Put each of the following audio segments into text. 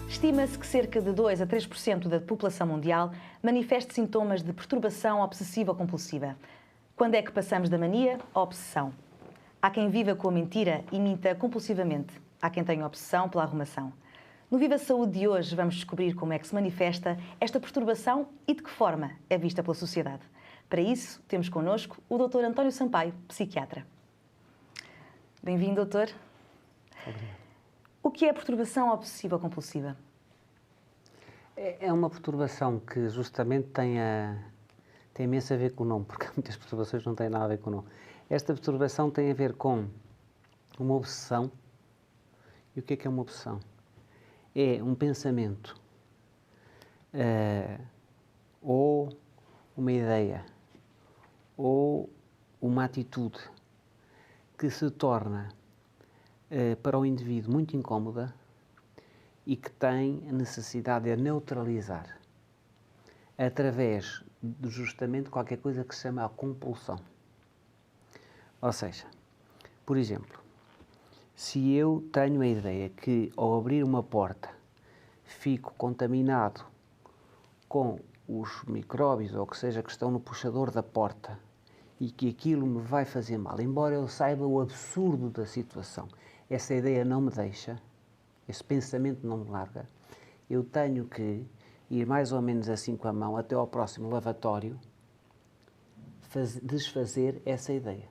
Estima-se que cerca de 2 a 3% da população mundial manifeste sintomas de perturbação obsessiva-compulsiva. Quando é que passamos da mania à obsessão? Há quem viva com a mentira e minta compulsivamente. Há quem tenha obsessão pela arrumação. No Viva Saúde de hoje vamos descobrir como é que se manifesta esta perturbação e de que forma é vista pela sociedade. Para isso, temos connosco o Dr. António Sampaio, psiquiatra. Bem-vindo, doutor. Obrigado. O que é a perturbação obsessiva-compulsiva? É uma perturbação que justamente tem imenso a ver com o nome, porque muitas perturbações não têm nada a ver com o nome. Esta perturbação tem a ver com uma obsessão. E o que é uma obsessão? É um pensamento ou uma ideia ou uma atitude que se torna para o indivíduo muito incómoda e que tem a necessidade de a neutralizar através de justamente qualquer coisa que se chama a compulsão. Ou seja, por exemplo, se eu tenho a ideia que ao abrir uma porta fico contaminado com os micróbios ou o que seja que estão no puxador da porta e que aquilo me vai fazer mal, embora eu saiba o absurdo da situação, essa ideia não me deixa, esse pensamento não me larga, eu tenho que ir mais ou menos assim com a mão até ao próximo lavatório desfazer essa ideia.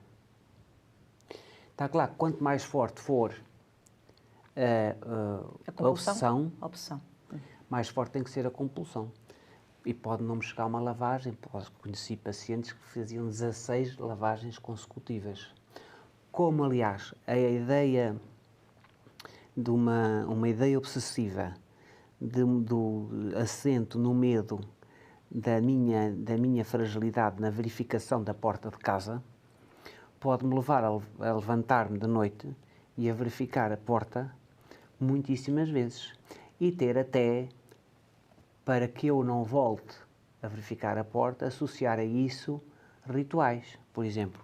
Está claro que quanto mais forte for a obsessão, mais forte tem que ser a compulsão. E pode não me chegar a uma lavagem, conheci pacientes que faziam 16 lavagens consecutivas. Como, aliás, a ideia de uma ideia obsessiva do assento no medo da minha fragilidade na verificação da porta de casa, pode-me levar a levantar-me de noite e a verificar a porta muitíssimas vezes e ter até, para que eu não volte a verificar a porta, associar a isso rituais. Por exemplo,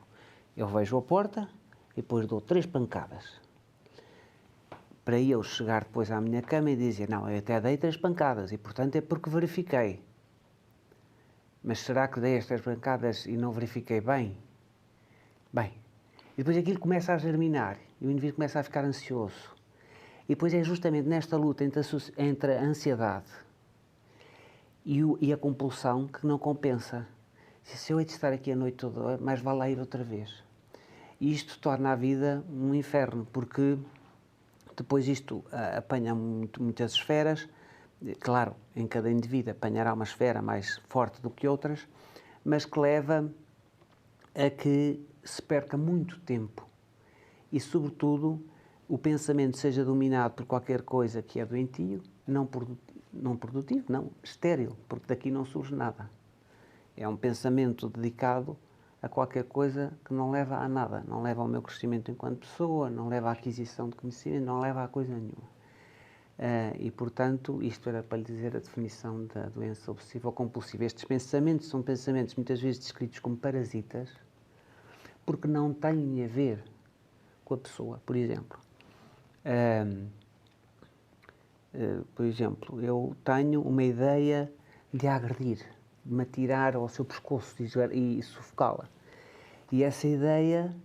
eu vejo a porta e depois dou 3 pancadas. Para eu chegar depois à minha cama e dizer, não, eu até dei 3 pancadas e, portanto, é porque verifiquei. Mas será que dei as 3 pancadas e não verifiquei bem? Bem, e depois aquilo começa a germinar e o indivíduo começa a ficar ansioso. E depois é justamente nesta luta entre a ansiedade e a compulsão que não compensa. Se eu hei de estar aqui a noite toda, mais vale lá ir outra vez. E isto torna a vida um inferno, porque depois isto apanha muitas esferas. Claro, em cada indivíduo apanhará uma esfera mais forte do que outras, mas que leva a que se perca muito tempo e, sobretudo, o pensamento seja dominado por qualquer coisa que é doentio, não produtivo, não, estéril, porque daqui não surge nada. É um pensamento dedicado a qualquer coisa que não leva a nada, não leva ao meu crescimento enquanto pessoa, não leva à aquisição de conhecimento, não leva a coisa nenhuma. E, portanto, isto era para lhe dizer a definição da doença obsessiva-compulsiva. Estes pensamentos são pensamentos muitas vezes descritos como parasitas, porque não têm a ver com a pessoa. Por exemplo, eu tenho uma ideia de a agredir, de me atirar ao seu pescoço e sufocá-la. E essa ideia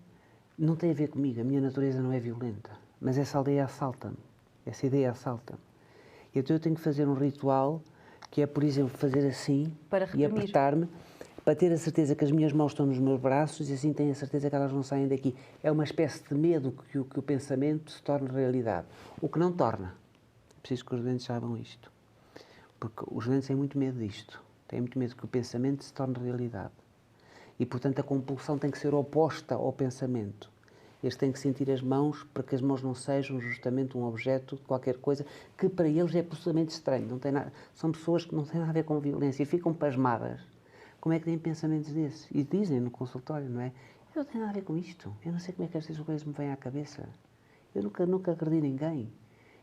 não tem a ver comigo, a minha natureza não é violenta, mas essa ideia assalta-me. E então eu tenho que fazer um ritual que é, por exemplo, fazer assim e apertar-me, para ter a certeza que as minhas mãos estão nos meus braços e assim tenho a certeza que elas não saem daqui. É uma espécie de medo que o pensamento se torne realidade. O que não torna. É preciso que os doentes saibam isto. Porque os doentes têm muito medo disto. Têm muito medo que o pensamento se torne realidade. E, portanto, a compulsão tem que ser oposta ao pensamento. Eles têm que sentir as mãos para que as mãos não sejam justamente um objeto de qualquer coisa que para eles é absolutamente estranho. Não tem nada, são pessoas que não têm nada a ver com violência e ficam pasmadas. Como é que têm pensamentos desses? E dizem no consultório, não é? Eu não tenho nada a ver com isto. Eu não sei como é que estas coisas me vêm à cabeça. Eu nunca agredi ninguém.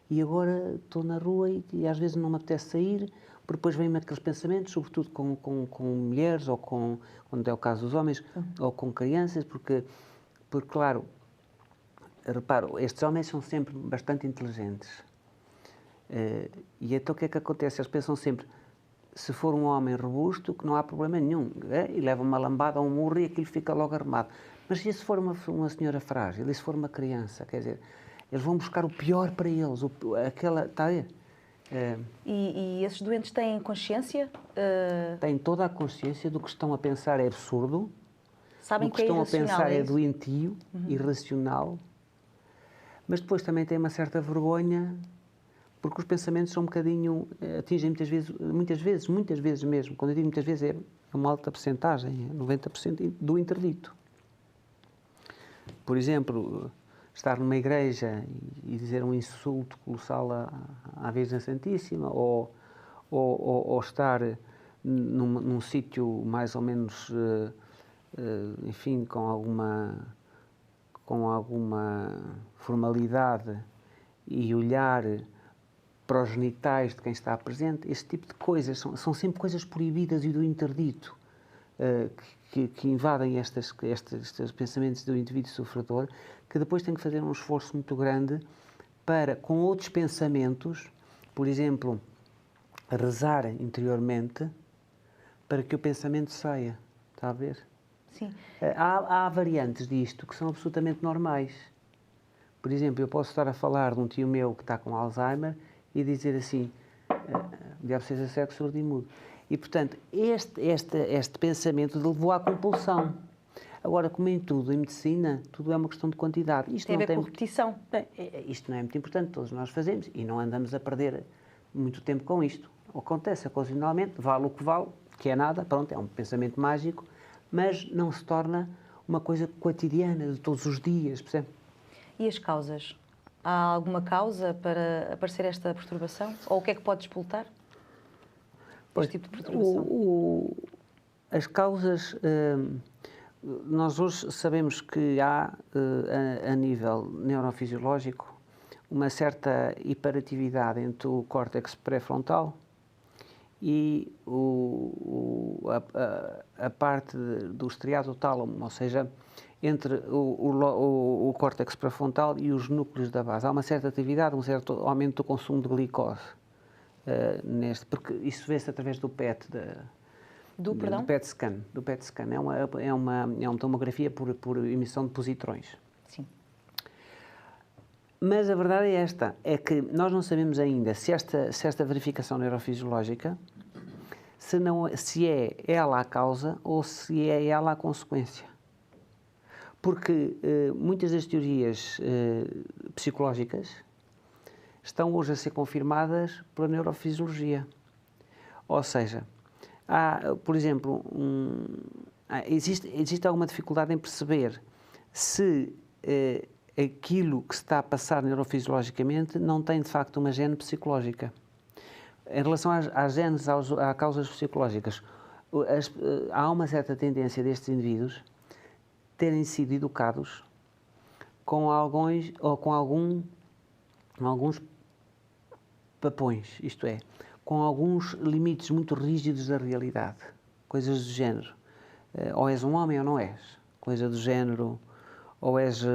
E agora estou na rua e às vezes não me apetece sair, porque depois vêm-me aqueles pensamentos, sobretudo com mulheres, ou quando é o caso dos homens, ou com crianças, porque claro, reparo, estes homens são sempre bastante inteligentes. E então o que é que acontece? Eles pensam sempre, se for um homem robusto, que não há problema nenhum, e leva uma lambada ou um murro e aquilo fica logo arrumado. Mas e se for uma senhora frágil, e se for uma criança, quer dizer, eles vão buscar o pior para eles, aquela, está a ver? E esses doentes têm consciência? Têm toda a consciência do que estão a pensar é absurdo, Sabem do que estão a pensar é é doentio, irracional, mas depois também têm uma certa vergonha, porque os pensamentos são um bocadinho, atingem muitas vezes mesmo, quando eu digo muitas vezes é uma alta percentagem, é 90% do interdito. Por exemplo, estar numa igreja e dizer um insulto colossal à Virgem Santíssima, ou estar num sítio mais ou menos, enfim, com alguma formalidade e olhar para os genitais de quem está presente, esse tipo de coisas são sempre coisas proibidas e do interdito, que invadem estes pensamentos do indivíduo sofredor, que depois tem que fazer um esforço muito grande para, com outros pensamentos, por exemplo, rezar interiormente para que o pensamento saia. Está a ver? Sim. Há variantes disto que são absolutamente normais. Por exemplo, eu posso estar a falar de um tio meu que está com Alzheimer e dizer assim, o diabo seja cego, surdo e mudo. E, portanto, este pensamento levou à compulsão. Agora, como em tudo, em medicina, tudo é uma questão de quantidade. Isto tem a não ver com repetição. Isto não é muito importante, todos nós fazemos e não andamos a perder muito tempo com isto. Acontece ocasionalmente, vale o que vale, que é nada, pronto, é um pensamento mágico, mas não se torna uma coisa cotidiana, de todos os dias, percebe? E as causas? Há alguma causa para aparecer esta perturbação? Ou o que é que pode despoltar este tipo de perturbação? As causas, nós hoje sabemos que há, a nível neurofisiológico, uma certa hiperatividade entre o córtex pré-frontal e a parte do estriado-tálamo, ou seja, entre o córtex pré-frontal e os núcleos da base. Há uma certa atividade, um certo aumento do consumo de glicose, porque isso vê-se através do PET, do PET scan. Do PET scan. É uma tomografia por emissão de positrões. Sim. Mas a verdade é esta, é que nós não sabemos ainda se esta verificação neurofisiológica, se é ela a causa ou se é ela a consequência. Porque muitas das teorias psicológicas estão hoje a ser confirmadas pela neurofisiologia. Ou seja, há, por exemplo, existe alguma dificuldade em perceber se aquilo que se está a passar neurofisiologicamente não tem, de facto, uma gene psicológica. Em relação às genes, às causas psicológicas, há uma certa tendência destes indivíduos terem sido educados com alguns papões, isto é, com alguns limites muito rígidos da realidade, coisas do género. Ou és um homem ou não és, coisa do género, ou és...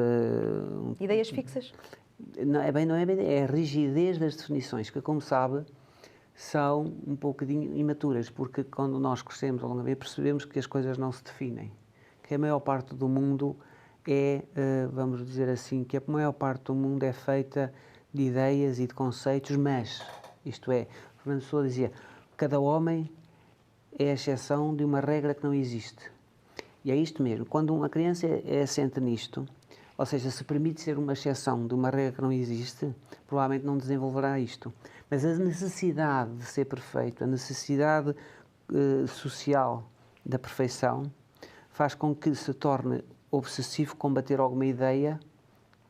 ideias fixas? Não é bem, é a rigidez das definições, que, como sabe, são um pouquinho imaturas, porque quando nós crescemos ao longo da vida percebemos que as coisas não se definem, que a maior parte do mundo vamos dizer assim, que a maior parte do mundo é feita de ideias e de conceitos, mas, isto é, Fernando Pessoa dizia, cada homem é a exceção de uma regra que não existe. E é isto mesmo, quando uma criança é assente nisto, ou seja, se permite ser uma exceção de uma regra que não existe, provavelmente não desenvolverá isto. Mas a necessidade de ser perfeito, a necessidade social da perfeição, faz com que se torne obsessivo combater alguma ideia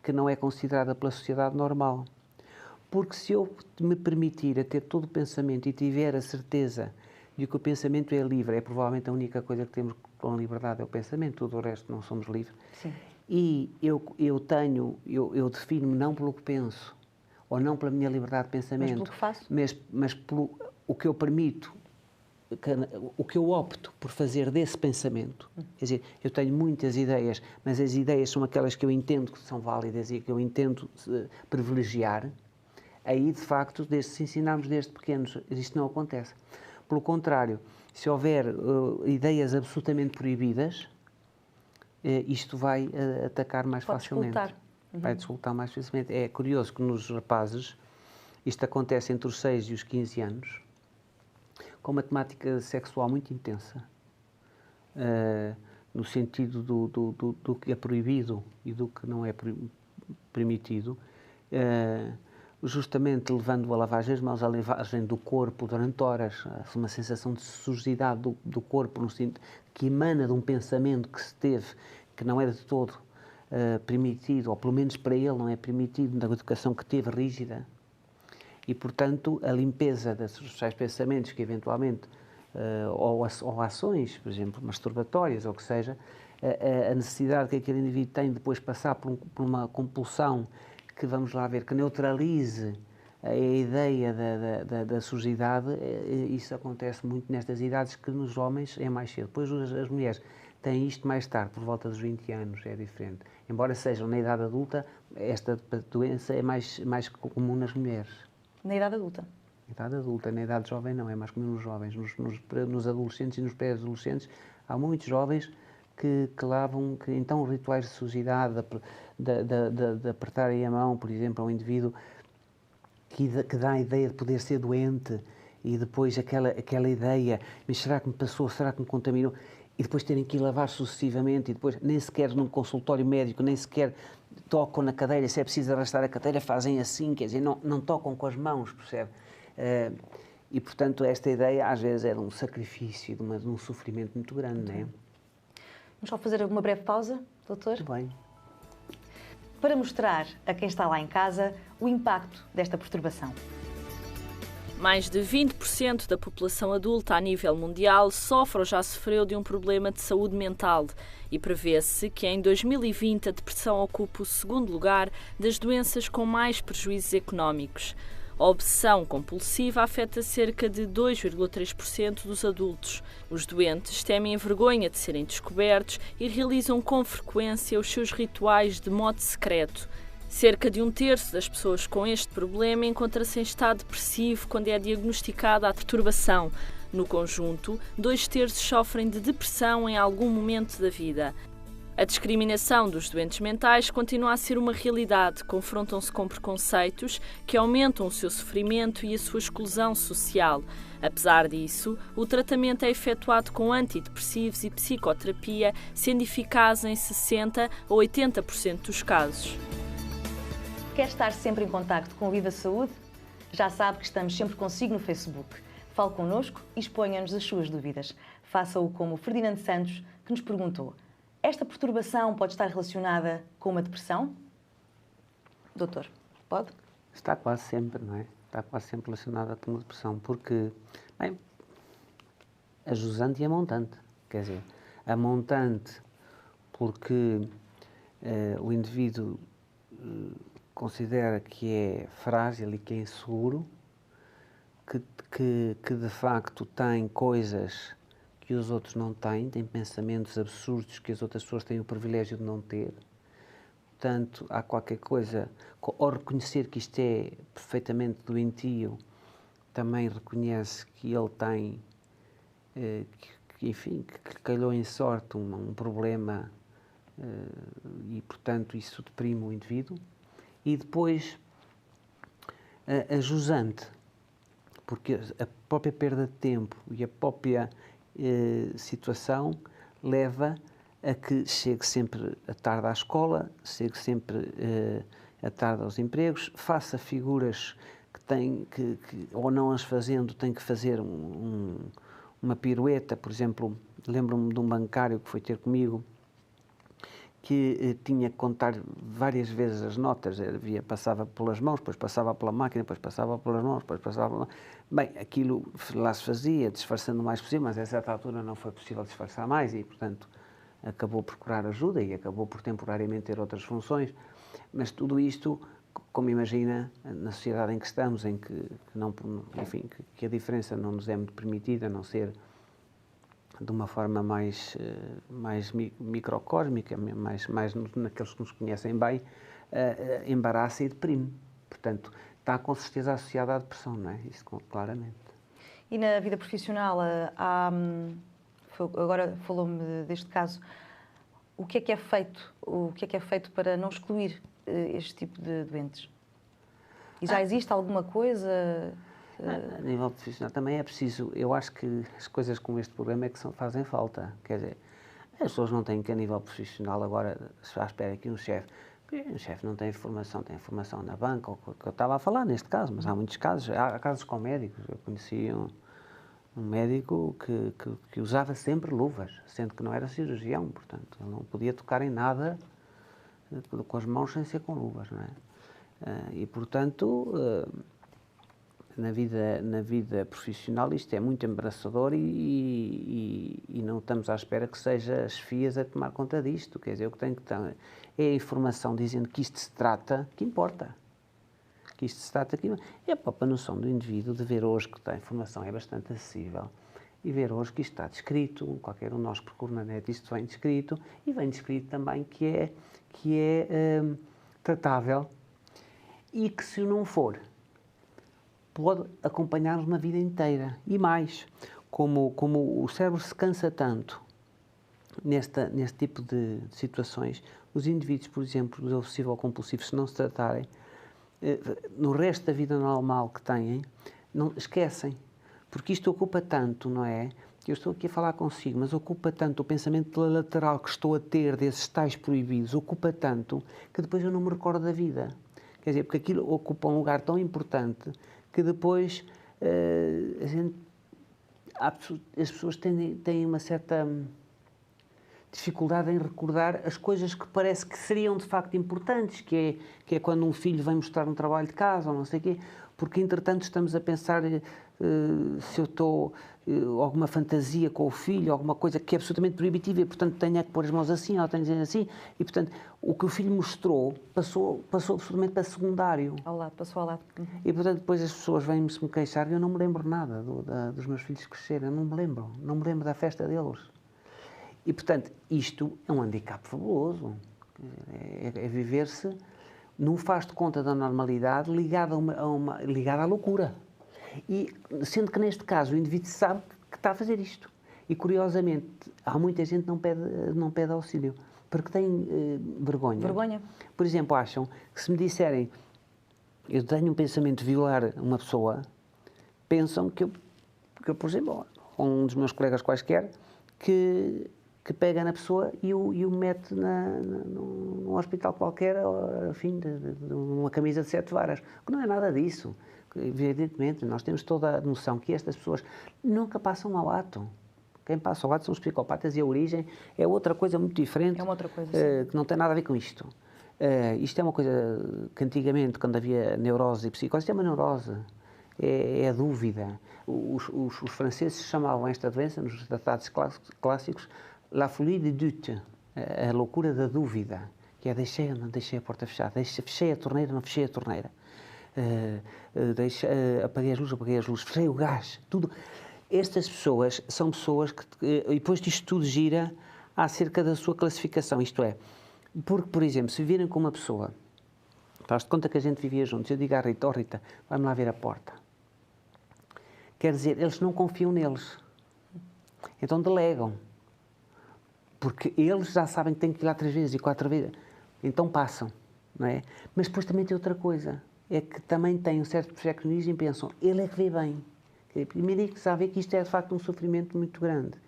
que não é considerada pela sociedade normal. Porque se eu me permitir a ter todo o pensamento e tiver a certeza de que o pensamento é livre, é provavelmente a única coisa que temos com liberdade é o pensamento, tudo o resto não somos livres. Sim. E eu defino-me não pelo que penso, ou não pela minha liberdade de pensamento, mas pelo que faço, mas pelo o que eu permito, o que eu opto por fazer desse pensamento. Quer dizer, eu tenho muitas ideias, mas as ideias são aquelas que eu entendo que são válidas e que eu entendo privilegiar. Aí, de facto, se ensinarmos desde pequenos, isto não acontece. Pelo contrário, se houver ideias absolutamente proibidas, isto vai atacar mais facilmente. Vai deslutar mais facilmente. É curioso que nos rapazes, isto acontece entre os 6 e os 15 anos, com uma temática sexual muito intensa, no sentido do que é proibido e do que não é permitido, justamente levando a lavagem das mãos, a lavagem do corpo durante horas, uma sensação de sujidade do corpo, no sentido que emana de um pensamento que se teve, que não é de todo permitido, ou pelo menos para ele não é permitido, da educação que teve rígida. E, portanto, a limpeza desses tais pensamentos que, eventualmente, ou ações, por exemplo, masturbatórias, ou o que seja, a necessidade que aquele indivíduo tem de depois passar por uma compulsão que, vamos lá ver, que neutralize a ideia da sujidade, isso acontece muito nestas idades, que nos homens é mais cedo. Depois as mulheres têm isto mais tarde, por volta dos 20 anos, é diferente. Embora sejam na idade adulta, esta doença é mais comum nas mulheres. Na idade adulta? Na idade adulta, na idade jovem não, é mais comum nos jovens. Nos adolescentes e nos pré-adolescentes, há muitos jovens que lavam, então rituais de sujidade, de apertarem a mão, por exemplo, a um indivíduo que dá a ideia de poder ser doente, e depois aquela ideia, mas será que me passou, será que me contaminou? E depois terem que ir lavar sucessivamente, e depois nem sequer num consultório médico, nem sequer tocam na cadeira, se é preciso arrastar a cadeira, fazem assim, quer dizer, não tocam com as mãos, percebe? E, portanto, esta ideia às vezes é de um sacrifício, de um sofrimento muito grande, não é? Vamos só fazer uma breve pausa, doutor? Muito bem. Para mostrar a quem está lá em casa o impacto desta perturbação. Mais de 20% da população adulta a nível mundial sofre ou já sofreu de um problema de saúde mental e prevê-se que em 2020 a depressão ocupe o segundo lugar das doenças com mais prejuízos económicos. A obsessão compulsiva afeta cerca de 2,3% dos adultos. Os doentes temem a vergonha de serem descobertos e realizam com frequência os seus rituais de modo secreto. Cerca de 1/3 das pessoas com este problema encontra-se em estado depressivo quando é diagnosticada a perturbação. No conjunto, 2/3 sofrem de depressão em algum momento da vida. A discriminação dos doentes mentais continua a ser uma realidade. Confrontam-se com preconceitos que aumentam o seu sofrimento e a sua exclusão social. Apesar disso, o tratamento é efetuado com antidepressivos e psicoterapia, sendo eficaz em 60% a 80% dos casos. Quer estar sempre em contacto com o Viva Saúde? Já sabe que estamos sempre consigo no Facebook. Fale connosco e exponha-nos as suas dúvidas. Faça-o como o Ferdinando Santos, que nos perguntou: esta perturbação pode estar relacionada com uma depressão? Doutor, pode? Está quase sempre, não é? Está quase sempre relacionada com uma depressão, porque, bem, a jusante e a montante. Quer dizer, a montante porque o indivíduo considera que é frágil e que é inseguro, que de facto tem coisas que os outros não têm, tem pensamentos absurdos que as outras pessoas têm o privilégio de não ter. Portanto, há qualquer coisa, ao reconhecer que isto é perfeitamente doentio, também reconhece que ele tem, enfim, que calhou em sorte um problema e, portanto, isso deprime o indivíduo. E depois, a jusante, porque a própria perda de tempo e a própria situação leva a que chegue sempre à tarde à escola, chegue sempre à tarde aos empregos, faça figuras que tem que ou não as fazendo, tem que fazer uma pirueta. Por exemplo, lembro-me de um bancário que foi ter comigo, que tinha que contar várias vezes as notas, passava pelas mãos, depois passava pela máquina, depois passava pelas mãos, depois passava pela... Bem, aquilo lá se fazia, disfarçando o mais possível, mas a certa altura não foi possível disfarçar mais e, portanto, acabou por procurar ajuda e acabou por temporariamente ter outras funções. Mas tudo isto, como imagina, na sociedade em que estamos, em que não, enfim, que a diferença não nos é muito permitida, a não ser de uma forma mais microcósmica, mais naqueles que nos conhecem bem, embaraça e deprime. Portanto, está com certeza associada à depressão, não é? Isso claramente. E na vida profissional, agora falou-me deste caso, o que é feito? O que é feito para não excluir este tipo de doentes? E já existe alguma coisa? A nível profissional também é preciso, eu acho que as coisas como este programa é que fazem falta, quer dizer, as pessoas não têm que a nível profissional agora, à espera que um chefe não tem formação, tem formação na banca, ou o que eu estava a falar neste caso, mas há muitos casos, há casos com médicos, eu conheci um médico que usava sempre luvas, sendo que não era cirurgião, portanto, ele não podia tocar em nada com as mãos sem ser com luvas, não é? E, portanto, na vida profissional isto é muito embaraçador e não estamos à espera que seja as FIAs a tomar conta disto. Quer dizer, o que tem que ter é a informação dizendo que isto se trata, que importa. Que isto se trata aqui. É a própria noção do indivíduo de ver hoje que a informação é bastante acessível e ver hoje que isto está descrito, qualquer um de nós procura na net, isto vem descrito e vem descrito também que é tratável e que, se não for, pode acompanhar-nos uma vida inteira. E mais, como o cérebro se cansa tanto neste tipo de situações, os indivíduos, por exemplo, dos obsessivo-compulsivos, se não se tratarem, no resto da vida normal que têm, não esquecem. Porque isto ocupa tanto, não é? Eu estou aqui a falar consigo, mas ocupa tanto o pensamento lateral que estou a ter desses tais proibidos, ocupa tanto que depois eu não me recordo da vida. Quer dizer, porque aquilo ocupa um lugar tão importante que depois as pessoas têm uma certa dificuldade em recordar as coisas que parece que seriam de facto importantes, que é quando um filho vem mostrar um trabalho de casa ou não sei o quê, porque entretanto estamos a pensar se eu estou alguma fantasia com o filho, alguma coisa que é absolutamente proibitiva e portanto tenho que pôr as mãos assim ou tenho que dizer assim e portanto o que o filho mostrou passou absolutamente para secundário. Passou ao lado. E portanto depois as pessoas vêm-se me queixar e eu não me lembro nada dos meus filhos crescerem, eu não me lembro da festa deles. E portanto isto é um handicap fabuloso, é viver-se num faz de conta da normalidade ligado ligado à loucura. E, sendo que neste caso o indivíduo sabe que está a fazer isto. E, curiosamente, há muita gente que não pede auxílio, porque tem vergonha. Vergonha? Por exemplo, acham que se me disserem eu tenho um pensamento de violar uma pessoa, pensam que eu por exemplo, um dos meus colegas quaisquer, que pega na pessoa e o mete num hospital qualquer, enfim, numa camisa de 7 varas. Que não é nada disso. Evidentemente, nós temos toda a noção que estas pessoas nunca passam ao ato. Quem passa ao ato são os psicopatas e a origem é outra coisa muito diferente. É uma outra coisa, que não tem nada a ver com isto. Isto é uma coisa que antigamente, quando havia neurose e psicose, isto é uma neurose. É a dúvida. Os franceses chamavam esta doença, nos tratados clássicos, la folie de doute, a loucura da dúvida, que é deixei ou não deixei a porta fechada, fechei a torneira ou não fechei a torneira, apaguei as luzes, fechei o gás, tudo. Estas pessoas são pessoas que, e depois disto tudo gira acerca da sua classificação, isto é, porque, por exemplo, se virem com uma pessoa, faz de conta que a gente vivia juntos, eu digo à Rita, Rita, vai-me lá ver a porta. Quer dizer, eles não confiam neles, então delegam. Porque eles já sabem que têm que ir lá 3 vezes e 4 vezes, então passam, não é? Mas depois também tem outra coisa, é que também têm um certo perfeccionismo e pensam, ele é que vê bem. Primeiro é que sabe que isto é de facto um sofrimento muito grande.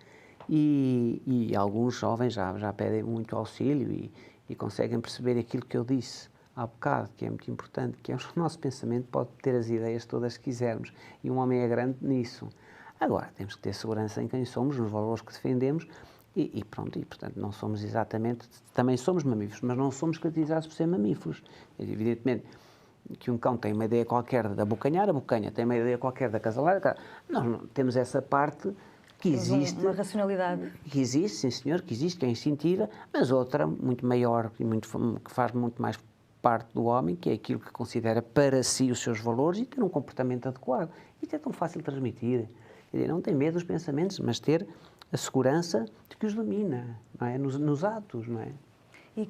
E alguns jovens já pedem muito auxílio e conseguem perceber aquilo que eu disse há bocado, que é muito importante, que é o nosso pensamento pode ter as ideias todas que quisermos, e um homem é grande nisso. Agora, temos que ter segurança em quem somos, nos valores que defendemos, e pronto, e portanto não somos exatamente, também somos mamíferos, mas não somos caracterizados por ser mamíferos. Evidentemente que um cão tem uma ideia qualquer da abocanhar, a bocanha tem uma ideia qualquer da casalar, nós não, temos essa parte que existe. Uma racionalidade. Que existe, sim senhor, que existe, que é instintiva, mas outra muito maior e que faz muito mais parte do homem, que é aquilo que considera para si os seus valores e ter um comportamento adequado. Isto é tão fácil de transmitir. Quer dizer, não ter medo dos pensamentos, mas ter a segurança de que os domina, não é? Nos atos, não é? E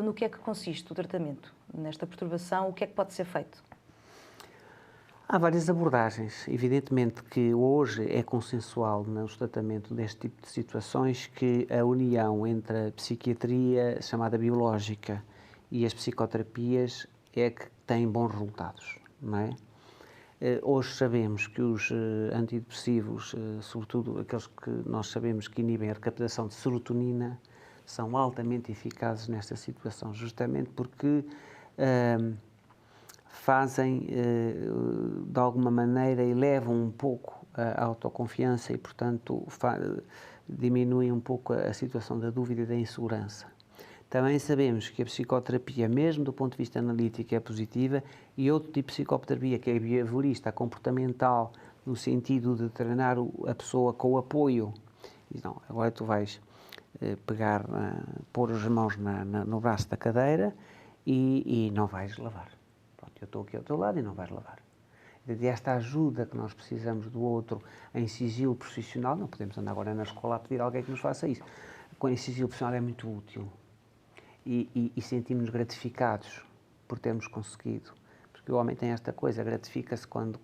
no que é que consiste o tratamento? Nesta perturbação, o que é que pode ser feito? Há várias abordagens. Evidentemente que hoje é consensual no tratamento deste tipo de situações que a união entre a psiquiatria chamada biológica e as psicoterapias é que tem bons resultados, não é? Hoje sabemos que os antidepressivos, sobretudo aqueles que nós sabemos que inibem a recaptação de serotonina, são altamente eficazes nesta situação, justamente porque fazem, de alguma maneira, elevam um pouco a autoconfiança e, portanto, diminuem um pouco a situação da dúvida e da insegurança. Também sabemos que a psicoterapia, mesmo do ponto de vista analítico, é positiva, e outro tipo de psicoterapia, que é a behaviorista, a comportamental, no sentido de treinar a pessoa com o apoio. Diz, não, agora tu vais pegar, pôr as mãos no braço da cadeira e não vais lavar. Pronto, eu estou aqui ao teu lado e não vais lavar. E esta ajuda que nós precisamos do outro em sigilo profissional, não podemos andar agora na escola a pedir a alguém que nos faça isso. Com sigilo profissional é muito útil. E sentimos-nos gratificados por termos conseguido. Porque o homem tem esta coisa, gratifica-se quando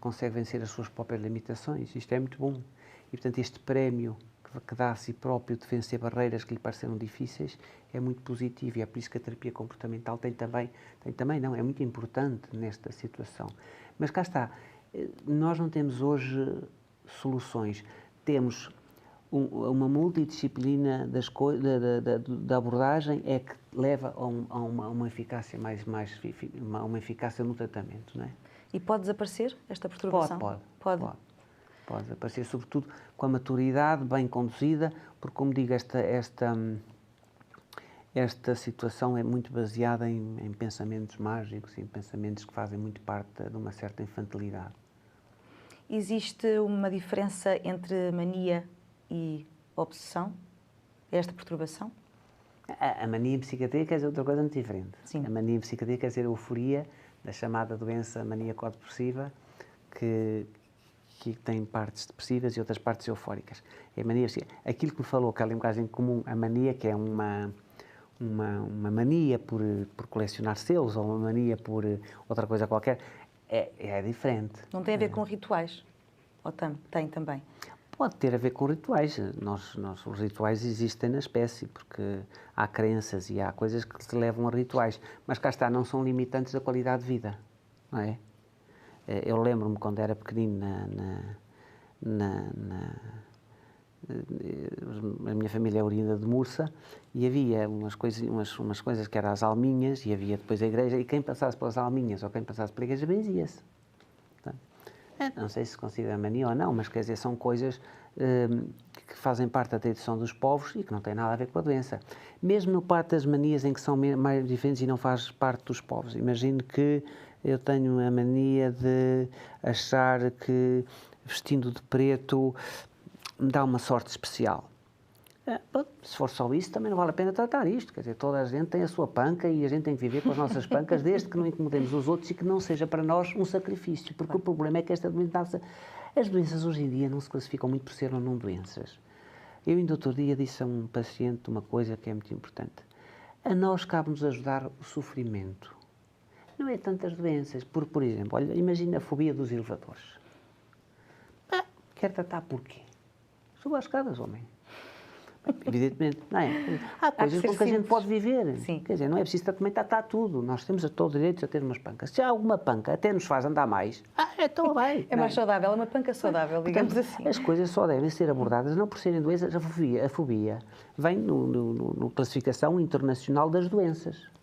consegue vencer as suas próprias limitações. Isto é muito bom. E, portanto, este prémio que dá a si próprio de vencer barreiras que lhe pareceram difíceis é muito positivo. E é por isso que a terapia comportamental é muito importante nesta situação. Mas cá está, nós não temos hoje soluções. Temos uma multidisciplina da abordagem é que leva a uma eficácia uma eficácia no tratamento, não é? E pode desaparecer esta perturbação? Pode desaparecer, sobretudo com a maturidade bem conduzida, porque, como digo, esta situação é muito baseada em pensamentos mágicos, em pensamentos que fazem muito parte de uma certa infantilidade. Existe uma diferença entre mania e obsessão? Esta perturbação? A mania em psiquiatria quer dizer outra coisa muito diferente. Sim. A mania em psiquiatria quer dizer a euforia da chamada doença maníaco-depressiva, que tem partes depressivas e outras partes eufóricas. É a mania, aquilo que me falou, aquela linguagem comum, a mania, que é uma mania por colecionar selos ou uma mania por outra coisa qualquer, é diferente. Não tem a ver com rituais? Ou tem também? Pode ter a ver com rituais. Os rituais existem na espécie, porque há crenças e há coisas que se levam a rituais. Mas cá está, não são limitantes da qualidade de vida, não é? Eu lembro-me quando era pequenino, a minha família é oriunda de Mursa, e havia umas coisas que eram as alminhas, e havia depois a igreja, e quem passasse pelas alminhas ou quem passasse pela igreja benzia-se. Não sei se se considera mania ou não, mas quer dizer, são coisas que fazem parte da tradição dos povos e que não têm nada a ver com a doença. Mesmo no parte das manias em que são mais diferentes e não faz parte dos povos. Imagino que eu tenho a mania de achar que vestindo de preto me dá uma sorte especial. Se for só isso, também não vale a pena tratar isto. Quer dizer, toda a gente tem a sua panca e a gente tem que viver com as nossas pancas desde que não incomodemos os outros e que não seja para nós um sacrifício. Porque o problema é que esta doença... As doenças hoje em dia não se classificam muito por ser ou não doenças. Eu ainda outro dia disse a um paciente uma coisa que é muito importante. A nós cabe-nos ajudar o sofrimento. Não é tantas doenças. Por exemplo, olha, imagina a fobia dos elevadores. Quer tratar porquê? Suba as escadas, homem. Evidentemente, não é? Há coisas com que a gente pode viver. Sim. Quer dizer, não é preciso também está tudo. Nós temos todo o direito a ter umas pancas. Se há alguma panca até nos faz andar mais, então vai. É mais saudável, é uma panca saudável, digamos. Portanto, assim. As coisas só devem ser abordadas não por serem doenças. A fobia vem no classificação internacional das doenças.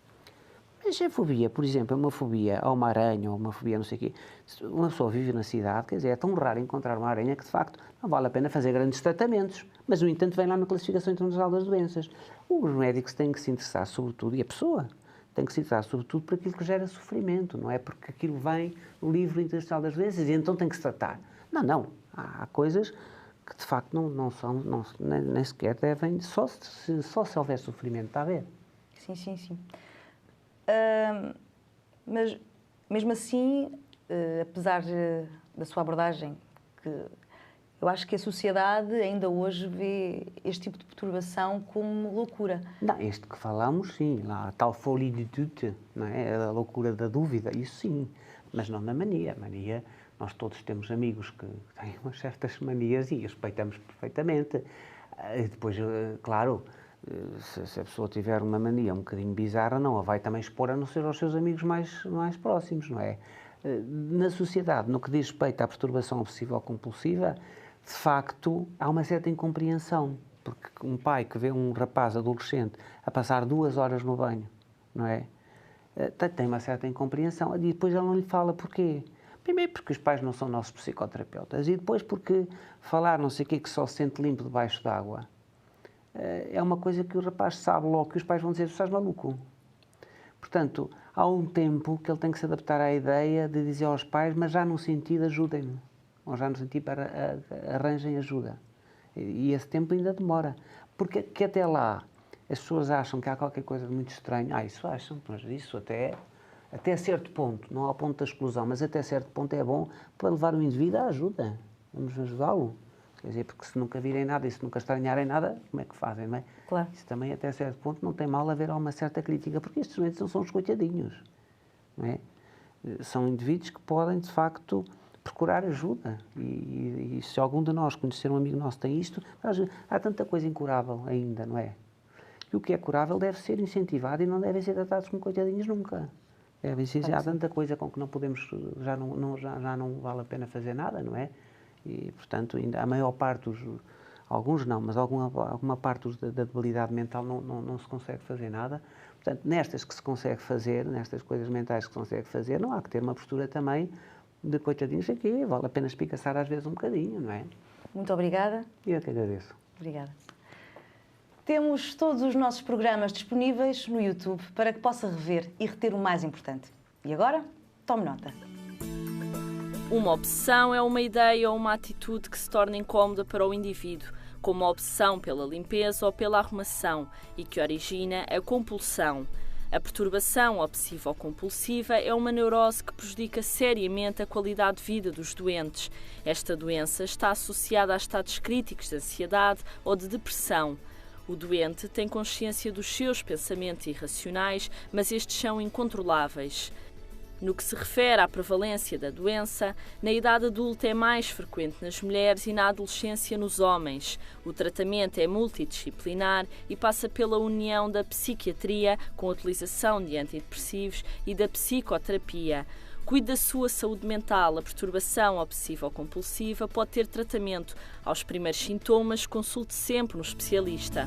Mas a fobia, por exemplo, é uma fobia a uma aranha ou uma fobia a não sei o quê. Uma pessoa vive na cidade, quer dizer, é tão raro encontrar uma aranha que, de facto, não vale a pena fazer grandes tratamentos. Mas, no entanto, vem lá na classificação internacional das doenças. Os médicos têm que se interessar, sobretudo, e a pessoa tem que se interessar, sobretudo, por aquilo que gera sofrimento. Não é porque aquilo vem no livro internacional das doenças e então tem que se tratar. Não. Há coisas que, de facto, nem sequer devem... Só se houver sofrimento, está a ver? Sim. Mas, mesmo assim, apesar da sua abordagem, que eu acho que a sociedade ainda hoje vê este tipo de perturbação como loucura. Não, este que falamos, sim. Lá, a tal folie du doute, não é? A loucura da dúvida, isso sim. mas não na mania. A mania, nós todos temos amigos que têm umas certas manias e respeitamos perfeitamente. E depois, claro, se a pessoa tiver uma mania um bocadinho bizarra, não a vai também expor a não ser aos seus amigos mais próximos, não é? Na sociedade, no que diz respeito à perturbação obsessiva-compulsiva, de facto, há uma certa incompreensão, porque um pai que vê um rapaz adolescente a passar 2 horas no banho, não é? Tem uma certa incompreensão, e depois ele não lhe fala porquê. Primeiro porque os pais não são nossos psicoterapeutas, e depois porque falar não sei o quê que só se sente limpo debaixo d'água é uma coisa que o rapaz sabe logo, que os pais vão dizer: tu estás maluco. Portanto, há um tempo que ele tem que se adaptar à ideia de dizer aos pais, mas já no sentido ajudem-me, ou já no sentido para arranjem ajuda. E esse tempo ainda demora, porque que até lá as pessoas acham que há qualquer coisa de muito estranho. Isso acham, mas isso até certo ponto, não ao ponto da exclusão, mas até certo ponto é bom para levar o indivíduo à ajuda. Vamos ajudá-lo. Quer dizer, porque se nunca virem nada e se nunca estranharem nada, como é que fazem, não é? Claro. Isso também, até certo ponto, não tem mal haver uma certa crítica, porque estes doentes não são os coitadinhos, não é? São indivíduos que podem, de facto, procurar ajuda. E se algum de nós conhecer um amigo nosso que tem isto, há tanta coisa incurável ainda, não é? E o que é curável deve ser incentivado e não devem ser tratados como coitadinhos nunca. Há tanta coisa com que não podemos, já não vale a pena fazer nada, não é? E, portanto, ainda a maior parte alguns não, mas alguma parte da debilidade mental não se consegue fazer nada. Portanto, nestas que se consegue fazer, nestas coisas mentais que se consegue fazer, não há que ter uma postura também de coitadinhos aqui, vale a pena espicaçar às vezes um bocadinho, não é? Muito obrigada. Eu que agradeço. Obrigada. Temos todos os nossos programas disponíveis no YouTube para que possa rever e reter o mais importante. E agora, tome nota. Uma obsessão é uma ideia ou uma atitude que se torna incómoda para o indivíduo, como a obsessão pela limpeza ou pela arrumação, e que origina a compulsão. A perturbação obsessiva-compulsiva é uma neurose que prejudica seriamente a qualidade de vida dos doentes. Esta doença está associada a estados críticos de ansiedade ou de depressão. O doente tem consciência dos seus pensamentos irracionais, mas estes são incontroláveis. No que se refere à prevalência da doença, na idade adulta é mais frequente nas mulheres e na adolescência nos homens. O tratamento é multidisciplinar e passa pela união da psiquiatria, com a utilização de antidepressivos, e da psicoterapia. Cuide da sua saúde mental. A perturbação obsessiva-compulsiva pode ter tratamento. Aos primeiros sintomas, consulte sempre um especialista.